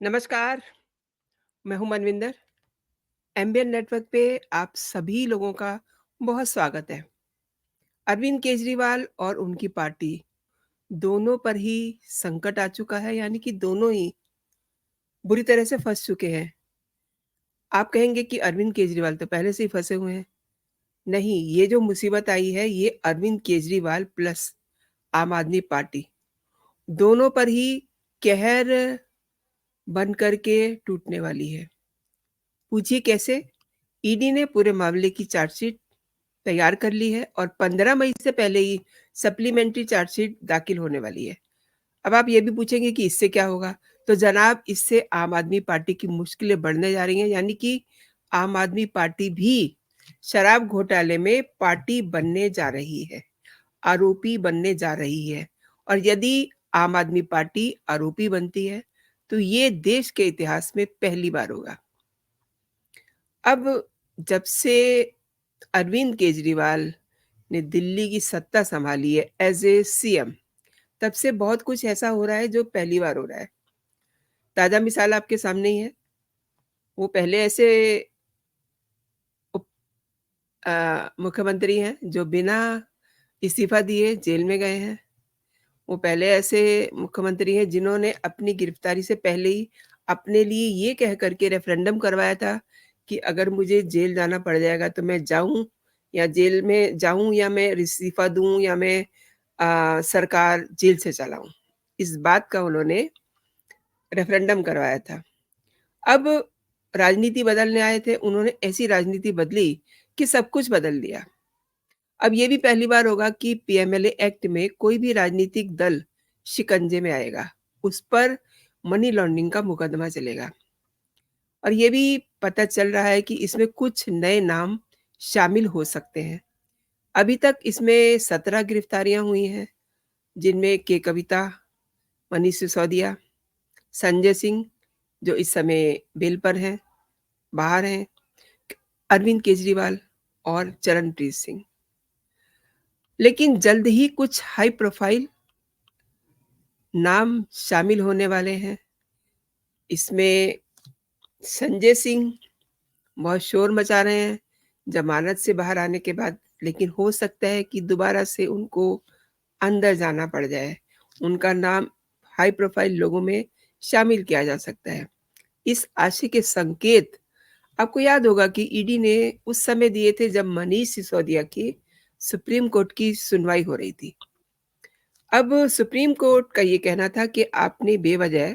नमस्कार, मैं हूँ मनविंदर। एमबीएन नेटवर्क पे आप सभी लोगों का बहुत स्वागत है। अरविंद केजरीवाल और उनकी पार्टी दोनों पर ही संकट आ चुका है, यानी कि दोनों ही बुरी तरह से फँस चुके हैं। आप कहेंगे कि अरविंद केजरीवाल तो पहले से ही फँसे हुए हैं। नहीं, ये जो मुसीबत आई है ये अरविंद केजरीवाल प्लस आम आदमी पार्टी, दोनों पर ही कहर बन कर के टूटने वाली है। पूछिए कैसे? ईडी ने पूरे मामले की चार्जशीट तैयार कर ली है और 15 मई से पहले ही सप्लीमेंट्री चार्जशीट दाखिल होने वाली है। अब आप ये भी पूछेंगे कि इससे क्या होगा? तो जनाब, इससे आम आदमी पार्टी की मुश्किलें बढ़ने जा रही हैं, यानी कि आम आदमी पार्टी भी शराब घोटाले में पार्टी बनने जा रही है, आरोपी बनने जा रही है। और यदि आम आदमी पार्टी आरोपी बनती है, तो ये देश के इतिहास में पहली बार होगा। अब जब से अरविंद केजरीवाल ने दिल्ली की सत्ता सँभाली है एज़ ए सीएम, तब से बहुत कुछ ऐसा हो रहा है जो पहली बार हो रहा है। ताज़ा मिसाल आपके सामने ही है। वो पहले ऐसे उप मुख्यमंत्री हैं जो बिना इस्तीफ़ा दिए जेल में गए हैं। वो पहले ऐसे मुख्यमंत्री हैं जिन्होंने अपनी गिरफ्तारी से पहले ही अपने लिए ये कह कर के रेफ़रेंडम करवाया था कि अगर मुझे जेल जाना पड़ जाएगा तो मैं जाऊँ, या जेल में जाऊँ, या मैं इस्तीफ़ा दूँ, या मैं सरकार जेल से चलाऊँ। इस बात का उन्होंने रेफ़रेंडम करवाया था। अब राजनीति बदलने आए थे, उन्होंने ऐसी राजनीति बदली कि सब कुछ बदल दिया। अब ये भी पहली बार होगा कि पीएमएलए एक्ट में कोई भी राजनीतिक दल शिकंजे में आएगा। उस पर मनी लॉन्ड्रिंग का मुकदमा चलेगा। और ये भी पता चल रहा है कि इसमें कुछ नए नाम शामिल हो सकते हैं। अभी तक इसमें 17 गिरफ्तारियाँ हुई हैं, जिनमें के कविता, मनीष सिसोदिया, संजय सिंह जो इस समय बेल पर हैं, बाहर हैं, अरविंद केजरीवाल और चरणप्रीत सिंह। लेकिन जल्द ही कुछ हाई प्रोफाइल नाम शामिल होने वाले हैं। इसमें संजय सिंह बहुत शोर मचा रहे हैं जमानत से बाहर आने के बाद, लेकिन हो सकता है कि दोबारा से उनको अंदर जाना पड़ जाए। उनका नाम हाई प्रोफाइल लोगों में शामिल किया जा सकता है। इस आशय के संकेत आपको याद होगा कि ईडी ने उस समय दिए थे जब मनीष सिसोदिया की सुप्रीम कोर्ट की सुनवाई हो रही थी। अब सुप्रीम कोर्ट का ये कहना था कि आपने बेवजह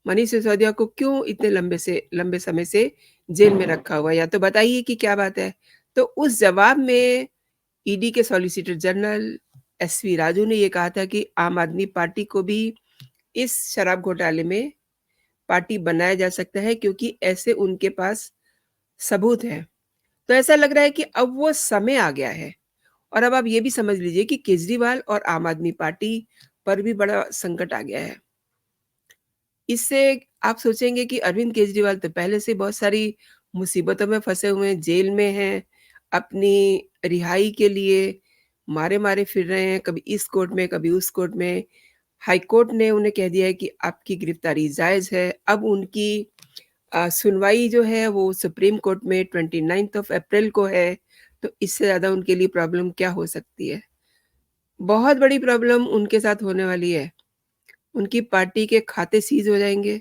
मनीष सिसोदिया को क्यों इतने लंबे समय से जेल में रखा हुआ है, या तो बताइए कि क्या बात है? तो उस जवाब में ईडी के सॉलिसिटर जनरल एसवी राजू ने ये कहा था कि आम आदमी पार्टी को भी इस शराब घोटाले में पार्टी बनाया जा सकता है, क्योंकि ऐसे उनके पास सबूत हैं। तो ऐसा लग रहा है कि अब वो समय आ गया है। और अब आप ये भी समझ लीजिए कि केजरीवाल और आम आदमी पार्टी पर भी बड़ा संकट आ गया है। इससे आप सोचेंगे कि अरविंद केजरीवाल तो पहले से बहुत सारी मुसीबतों में फँसे हुए हैं, जेल में हैं, अपनी रिहाई के लिए मारे-मारे फिर रहे हैं, कभी इस कोर्ट में, कभी उस कोर्ट में। हाई कोर्ट ने उन्हें कह दिया है कि आपकी गिरफ्तारी जायज़ है। अब उनकी सुनवाई जो है वो सुप्रीम कोर्ट में 29th ऑफ अप्रैल को है, तो इससे ज़्यादा उनके लिए प्रॉब्लम क्या हो सकती है? बहुत बड़ी प्रॉब्लम उनके साथ होने वाली है। उनकी पार्टी के खाते सीज़ हो जाएँगे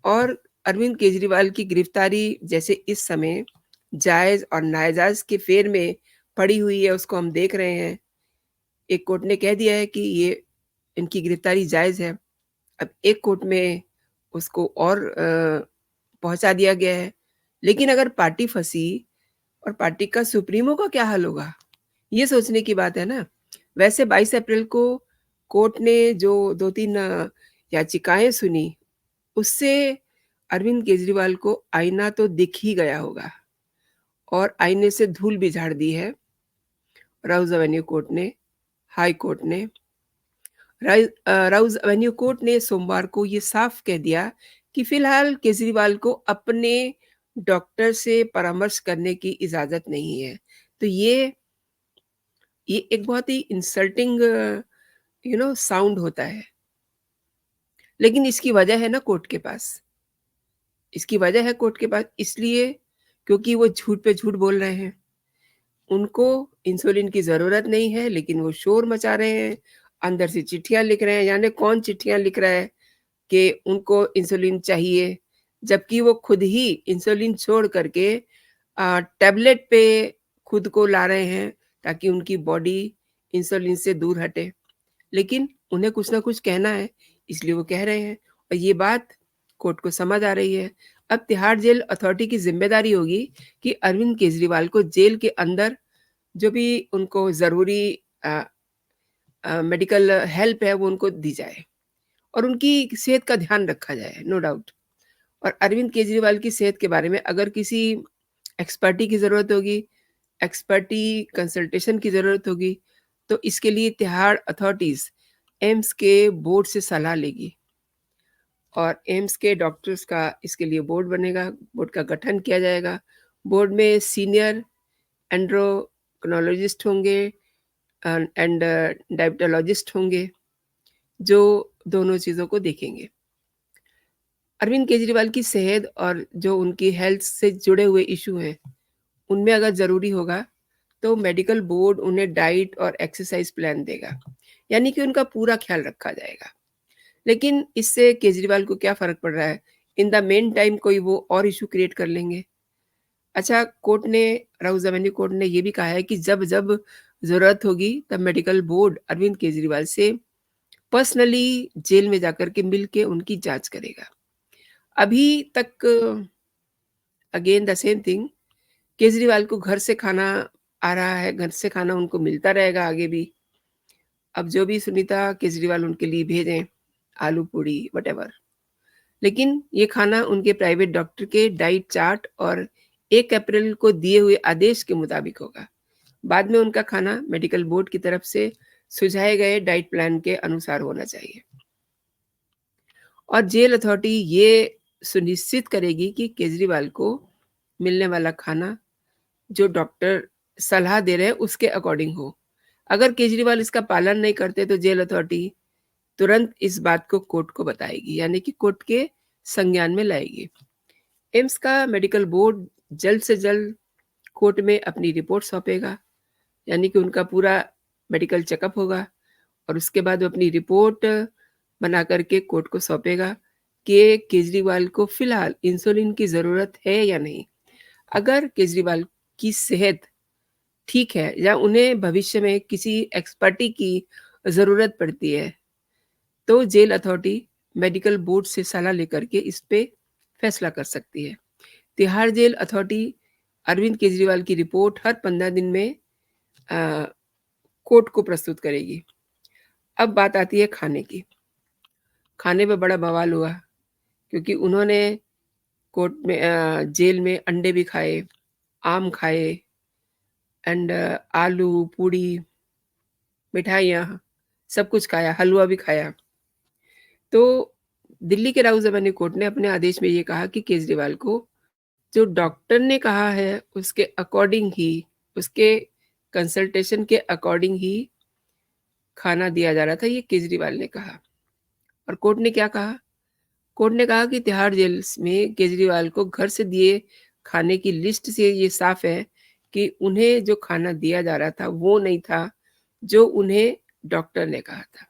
और अरविंद केजरीवाल की गिरफ्तारी जैसे इस समय जायज़ और नाजायज़ के फेर में पड़ी हुई है, उसको हम देख रहे हैं। एक कोर्ट ने कह दिया है कि ये इनकी गिरफ्तारी जायज़ है। अब एक कोर्ट में उसको और पहुँचा दिया गया है। लेकिन अगर पार्टी फँसी और पार्टी का सुप्रीमो का क्या हाल होगा? ये सोचने की बात है ना। वैसे 22 अप्रैल को कोर्ट ने जो 2-3 याचिकाएँ सुनी, उससे अरविंद केजरीवाल को आईना तो दिख ही गया होगा और आईने से धूल भी झाड़ दी है राउज़ एवेन्यू कोर्ट ने, हाई कोर्ट ने। राउज़ एवेन्यू कोर्ट ने सोमवार को ये साफ कह दिया कि फिलहाल केजरीवाल को अपने डॉक्टर से परामर्श करने की इजाज़त नहीं है। तो ये एक बहुत ही इंसल्टिंग साउंड होता है। लेकिन इसकी वजह है ना कोर्ट के पास। इसकी वजह है कोर्ट के पास इसलिए क्योंकि वो झूठ पे झूठ बोल रहे हैं। उनको इंसुलिन की ज़रूरत नहीं है, लेकिन वो शोर मचा रहे हैं, अंदर से चिट्ठियाँ लिख रहे हैं, जाने कौन चिट्ठियाँ लिख रहा है कि उनको इंसुलिन चाहिए, जबकि वो खुद ही इंसुलिन छोड़ कर के टैबलेट पे खुद को ला रहे हैं, ताकि उनकी बॉडी इंसुलिन से दूर हटे। लेकिन उन्हें कुछ ना कुछ कहना है, इसलिए वो कह रहे हैं और ये बात कोर्ट को समझ आ रही है। अब तिहाड़ जेल अथॉरिटी की ज़िम्मेदारी होगी कि अरविंद केजरीवाल को जेल के अंदर जो भी उनको ज़रूरी अ मेडिकल हेल्प है वो उनको दी जाए और उनकी सेहत का ध्यान रखा जाए, नो डाउट। और अरविंद केजरीवाल की सेहत के बारे में अगर किसी एक्सपर्टी की ज़रूरत होगी, एक्सपर्टी कंसल्टेशन की ज़रूरत होगी, तो इसके लिए तिहाड़ अथॉरिटीज़ एम्स के बोर्ड से सलाह लेगी और एम्स के डॉक्टर्स का इसके लिए बोर्ड बनेगा, बोर्ड का गठन किया जाएगा। बोर्ड में सीनियर एंड्रोक्रिनोलॉजिस्ट होंगे एंड डायबिटोलॉजिस्ट होंगे, जो दोनों चीज़ों को देखेंगे। अरविंद केजरीवाल की सेहत और जो उनकी हेल्थ से जुड़े हुए इश्यू हैं, उनमें अगर ज़रूरी होगा, तो मेडिकल बोर्ड उन्हें डाइट और एक्सरसाइज़ प्लान देगा, यानी कि उनका पूरा ख़्याल रखा जाएगा। लेकिन इससे केजरीवाल को क्या फ़र्क पड़ रहा है? इन द मेन टाइम कोई वो और इश्यू क्रिएट कर लेंगे। अच्छा, कोर्ट ने राउज़ एवेन्यू कोर्ट ने ये भी कहा है कि जब-जब ज़रूरत होगी, तब मेडिकल बोर्ड अरविंद केजरीवाल से पर्सनली जेल में जाकर के मिल के उनकी जाँच करेगा। अभी तक again the same thing, Kejriwal को घर से खाना आ रहा है, घर से खाना उनको मिलता रहेगा आगे भी। अब जो भी सुनीता केजरीवाल उनके लिए भेजें, आलू पूड़ी व्हाटएवर, लेकिन ये खाना उनके प्राइवेट डॉक्टर के डाइट चार्ट और 1 अप्रैल को दिए हुए आदेश के मुताबिक होगा। बाद में उनका खाना मेडिकल बोर्ड की तरफ से सुझाए गए डाइट प्लान के अनुसार होना चाहिए। और जेल अथॉरिटी ये सुनिश्चित करेगी कि केजरीवाल को मिलने वाला खाना जो डॉक्टर सलाह दे रहे हैं उसके अकॉर्डिंग हो। अगर केजरीवाल इसका पालन नहीं करते तो जेल अथॉरिटी तुरंत इस बात को कोर्ट को बताएगी, यानी कि कोर्ट के संज्ञान में लाएगी। एम्स का मेडिकल बोर्ड जल्द से जल्द कोर्ट में अपनी रिपोर्ट सौंपेगा, यानी कि उनका पूरा मेडिकल चेकअप होगा और उसके बाद वो अपनी रिपोर्ट बना कर के कोर्ट को सौंपेगा कि केजरीवाल को फ़िलहाल इंसुलिन की ज़रूरत है या नहीं। अगर केजरीवाल की सेहत ठीक है या उन्हें भविष्य में किसी एक्सपर्टी की ज़रूरत पड़ती है, तो जेल अथॉरिटी मेडिकल बोर्ड से सलाह लेकर के इस पे फैसला कर सकती है। तिहाड़ जेल अथॉरिटी अरविंद केजरीवाल की रिपोर्ट हर 15 दिन में अ, कोर्ट को प्रस्तुत करेगी। अब बात आती है खाने की। खाने पे बड़ा बवाल हुआ क्योंकि उन्होंने कोर्ट में जेल में अंडे भी खाए, आम खाए एंड आलू, पूड़ी, मिठाइयाँ, सब कुछ खाया, हलवा भी खाया। तो दिल्ली के राउज़ एवेन्यू कोर्ट ने अपने आदेश में ये कहा कि केजरीवाल को जो डॉक्टर ने कहा है उसके अकॉर्डिंग ही, उसके कंसल्टेशन के अकॉर्डिंग ही खाना दिया जा रहा था, ये केजरीवाल ने कहा। और कोर्ट ने क्या कहा? कोर्ट ने कहा कि तिहाड़ जेल में केजरीवाल को घर से दिए खाने की लिस्ट से ये साफ है कि उन्हें जो खाना दिया जा रहा था वो नहीं था जो उन्हें डॉक्टर ने कहा था।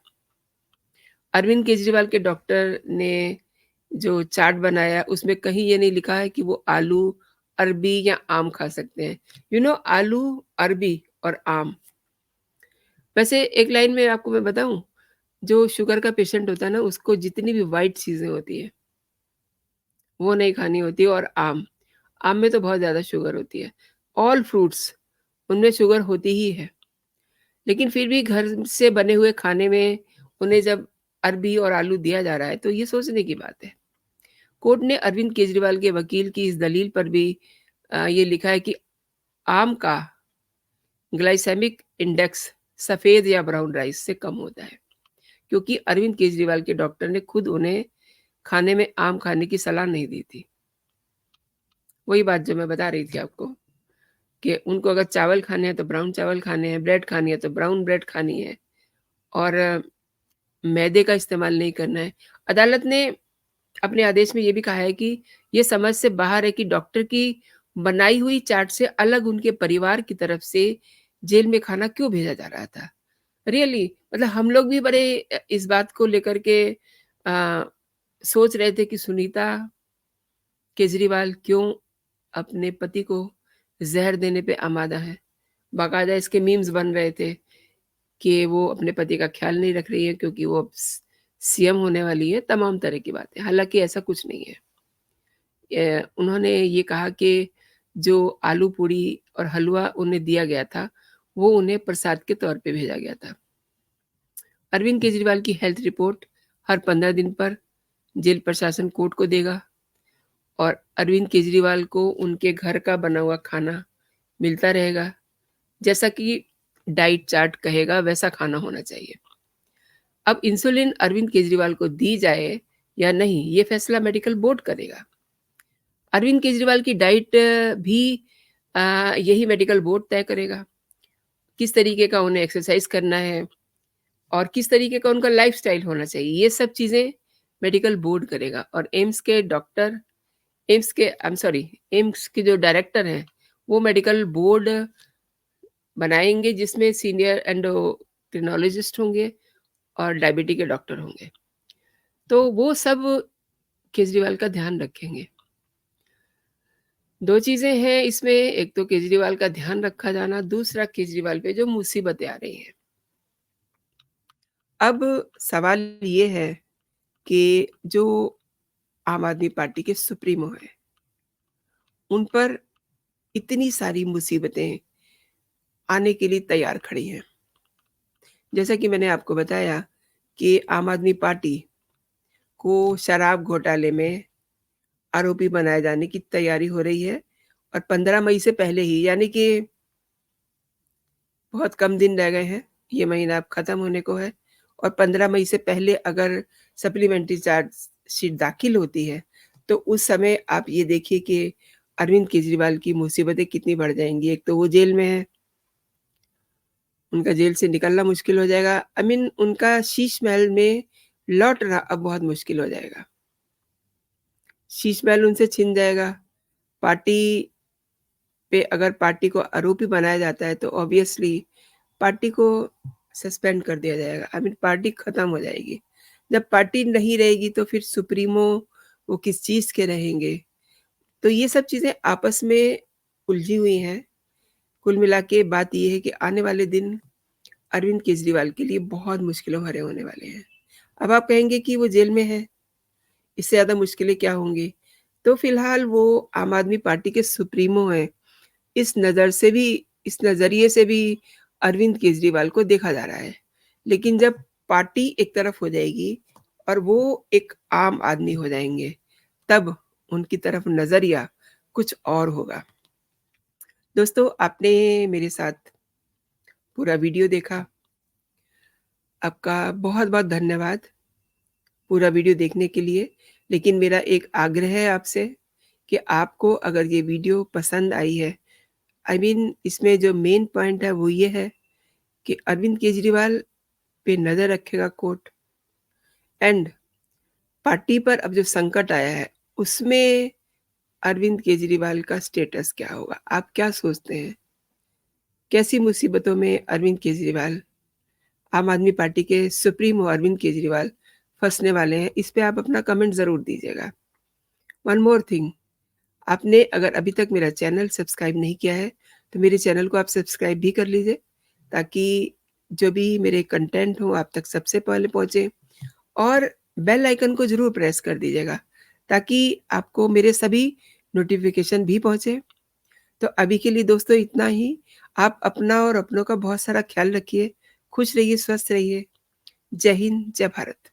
अरविंद केजरीवाल के डॉक्टर ने जो चार्ट बनाया उसमें कहीं ये नहीं लिखा है कि वो आलू, अरबी या आम खा सकते हैं। आलू, अरबी और आम। वैसे एक लाइन में आपको मैं बताऊँ, जो शुगर का पेशेंट होता है ना उसको जितनी भी व्हाइट चीज़ें होती हैं वो नहीं खानी होती और आम, आम में तो बहुत ज़्यादा शुगर होती है। ऑल फ्रूट्स उनमें शुगर होती ही है, लेकिन फिर भी घर से बने हुए खाने में उन्हें जब अरबी और आलू दिया जा रहा है, तो ये सोचने की बात है। कोर्ट ने अरविंद केजरीवाल के वकील की इस दलील पर भी ये लिखा है कि आम का ग्लाइसेमिक इंडेक्स सफ़ेद या ब्राउन राइस से कम होता है, क्योंकि अरविंद केजरीवाल के डॉक्टर ने खुद उन्हें खाने में आम खाने की सलाह नहीं दी थी। वही बात जो मैं बता रही थी आपको कि उनको अगर चावल खाने हैं तो ब्राउन चावल खाने हैं, ब्रेड खानी है तो ब्राउन ब्रेड खानी है और मैदे का इस्तेमाल नहीं करना है। अदालत ने अपने आदेश में ये भी कहा है कि ये समझ से बाहर है कि डॉक्टर की बनाई हुई चार्ट से अलग उनके परिवार की तरफ से जेल में खाना क्यों भेजा जा रहा था। रियली मतलब हम लोग भी बड़े इस बात को लेकर के सोच रहे थे कि सुनीता केजरीवाल क्यों अपने पति को ज़हर देने पे आमादा है। बाकायदा इसके मीम्स बन रहे थे कि वो अपने पति का ख़्याल नहीं रख रही है क्योंकि वो अब सीएम होने वाली है, तमाम तरह की बातें। हालाँकि ऐसा कुछ नहीं है। उन्होंने ये कहा कि जो आलू पूड़ी और हलवा उन्हें दिया गया था, वो उन्हें प्रसाद के तौर पे भेजा गया था। अरविंद केजरीवाल की हेल्थ रिपोर्ट हर 15 दिन पर जेल प्रशासन कोर्ट को देगा और अरविंद केजरीवाल को उनके घर का बना हुआ खाना मिलता रहेगा। जैसा कि डाइट चार्ट कहेगा वैसा खाना होना चाहिए। अब इंसुलिन अरविंद केजरीवाल को दी जाए या नहीं, ये फैसला मेडिकल बोर्ड करेगा। अरविंद केजरीवाल की डाइट भी यही मेडिकल बोर्ड तय करेगा। किस तरीके का उन्हें एक्सरसाइज़ करना है और किस तरीके का उनका लाइफ़स्टाइल होना चाहिए, ये सब चीज़ें मेडिकल बोर्ड करेगा और एम्स के जो डायरेक्टर हैं, वो मेडिकल बोर्ड बनाएँगे जिसमें सीनियर एंडोक्रिनोलॉजिस्ट होंगे और डायबिटी के डॉक्टर होंगे। तो वो सब केजरीवाल का ध्यान रखेंगे। 2 चीज़ें हैं इसमें, एक तो केजरीवाल का ध्यान रखा जाना, दूसरा केजरीवाल पे जो मुसीबतें आ रही हैं। अब सवाल ये है कि जो आम आदमी पार्टी के सुप्रीमो हैं, उन पर इतनी सारी मुसीबतें आने के लिए तैयार खड़ी हैं। जैसा कि मैंने आपको बताया कि आम आदमी पार्टी को शराब घोटाले में आरोपी बनाए जाने की तैयारी हो रही है और 15 मई से पहले ही यानी कि बहुत कम दिन रह गए हैं, ये महीना अब खत्म होने को है और 15 मई से पहले अगर सप्लीमेंट्री चार्जशीट दाखिल होती है, तो उस समय आप ये देखिए कि अरविंद केजरीवाल की मुसीबतें कितनी बढ़ जाएँगी। एक तो वो जेल में हैं, उनका जेल से निकलना मुश्किल हो जाएगा। आई मीन उनका शीश महल में लौटना अब बहुत मुश्किल हो जाएगा। शीश महल उनसे छिन जाएगा। पार्टी पे अगर पार्टी को आरोपी बनाया जाता है तो ऑब्वियसली पार्टी को सस्पेंड कर दिया जाएगा। आई मीन पार्टी खत्म हो जाएगी। जब पार्टी नहीं रहेगी तो फिर सुप्रीमो वो किस चीज़ के रहेंगे? तो ये सब चीज़ें आपस में उलझी हुई हैं। कुल मिला के बात ये है कि आने वाले दिन अरविंद केजरीवाल के लिए बहुत मुश्किलों भरे होने वाले हैं। अब आप कहेंगे कि वो जेल में है, इससे ज़्यादा मुश्किलें क्या होंगी? तो फिलहाल वो आम आदमी पार्टी के सुप्रीमो हैं। इस नज़रिए से भी अरविंद केजरीवाल को देखा जा रहा है। लेकिन जब पार्टी एक तरफ हो जाएगी और वो एक आम आदमी हो जाएँगे, तब उनकी तरफ नज़रिया कुछ और होगा। दोस्तों, आपने मेरे साथ पूरा वीडियो देखा। आपका बहुत-बहुत धन्यवाद पूरा वीडियो देखने के लिए। लेकिन मेरा एक आग्रह है आपसे कि आपको अगर ये वीडियो पसंद आई है, आई मीन इसमें जो मेन पॉइंट है वो ये है कि अरविंद केजरीवाल पे नज़र रखेगा कोर्ट एंड पार्टी पर अब जो संकट आया है, उसमें अरविंद केजरीवाल का स्टेटस क्या होगा? आप क्या सोचते हैं? कैसी मुसीबतों में अरविंद केजरीवाल, आम आदमी पार्टी के सुप्रीमो अरविंद केजरीवाल फँसने वाले हैं? इस पे आप अपना कमेंट ज़रूर दीजिएगा। वन मोर थिंग, आपने अगर अभी तक मेरा चैनल सब्सक्राइब नहीं किया है, तो मेरे चैनल को आप सब्सक्राइब भी कर लीजिए, ताकि जो भी मेरे कंटेंट हो आप तक सबसे पहले पहुँचे और बेल आइकन को ज़रूर प्रेस कर दीजिएगा, ताकि आपको मेरे सभी नोटिफ़िकेशन भी पहुँचे। तो अभी के लिए दोस्तों इतना ही। आप अपना और अपनों का बहुत सारा ख़्याल रखिए। खुश रहिए, स्वस्थ रहिए। जय हिंद, जय भारत।